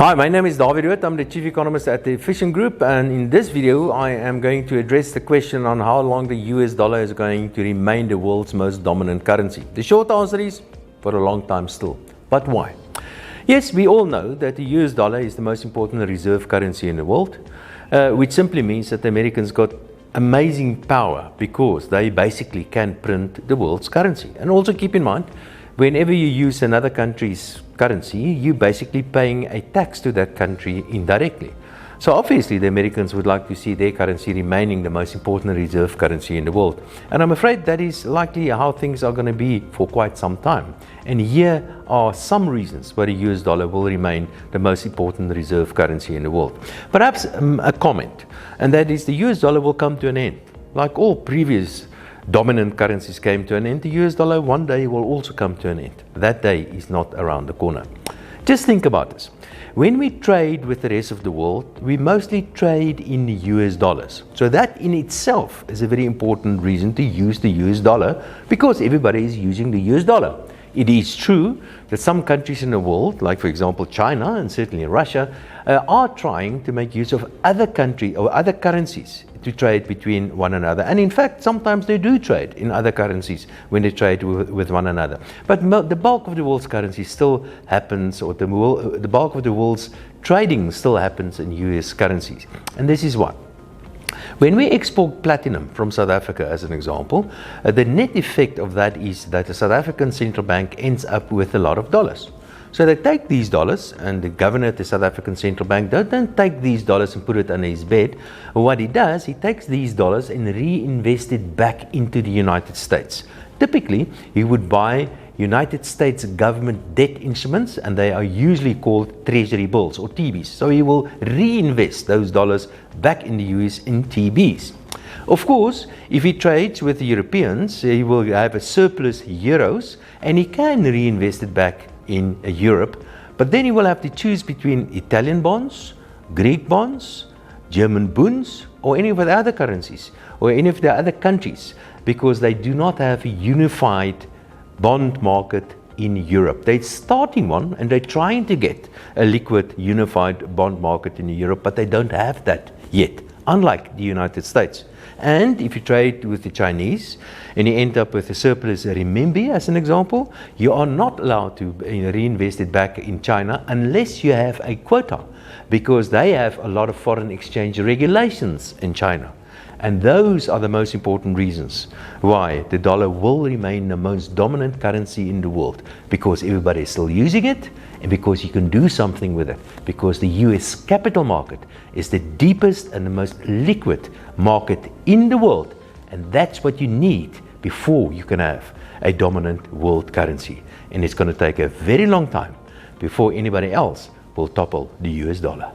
Hi, my name is Dawie Roodt. I'm the Chief Economist at the Efficient Group, and in this video I am going to address the question on how long the US dollar is going to remain the world's most dominant currency. The short answer is for a long time still. But why? Yes, we all know that the US dollar is the most important reserve currency in the world, which simply means that the Americans got amazing power because they basically can print the world's currency. And also keep in mind, whenever you use another country's currency, you're basically paying a tax to that country indirectly. So obviously the Americans would like to see their currency remaining the most important reserve currency in the world. And I'm afraid that is likely how things are going to be for quite some time. And here are some reasons why the US dollar will remain the most important reserve currency in the world. Perhaps a comment, and that is the US dollar will come to an end. Like all previous dominant currencies came to an end, the US dollar one day will also come to an end. That day is not around the corner. Just think about this. When we trade with the rest of the world, we mostly trade in US dollars. So that in itself is a very important reason to use the US dollar, because everybody is using the US dollar. It is true that some countries in the world, like for example China and certainly Russia, are trying to make use of other countries or other currencies to trade between one another. And in fact, sometimes they do trade in other currencies when they trade with one another. But the bulk of the world's currency still happens, or the bulk of the world's trading still happens in US currencies. And this is why. When we export platinum from South Africa, as an example, the net effect of that is that the South African central bank ends up with a lot of dollars. So they take these dollars, and the governor at the South African central bank don't take these dollars and put it under his bed. What he does, he takes these dollars and reinvest it back into the United States. Typically, he would buy United States government debt instruments, and they are usually called treasury bills or TBs. So he will reinvest those dollars back in the US in TBs. Of course, if he trades with the Europeans, he will have a surplus euros, and he can reinvest it back in Europe, but then he will have to choose between Italian bonds, Greek bonds, German bunds, or any of the other currencies, or any of the other countries, because they do not have a unified bond market in Europe. They're starting one, and they're trying to get a liquid, unified bond market in Europe, but they don't have that yet, unlike the United States. And if you trade with the Chinese and you end up with a surplus renminbi, as an example, you are not allowed to reinvest it back in China unless you have a quota, because they have a lot of foreign exchange regulations in China. And those are the most important reasons why the dollar will remain the most dominant currency in the world, because everybody is still using it, and because you can do something with it, because the US capital market is the deepest and the most liquid market in the world, and that's what you need before you can have a dominant world currency. And it's going to take a very long time before anybody else will topple the US dollar.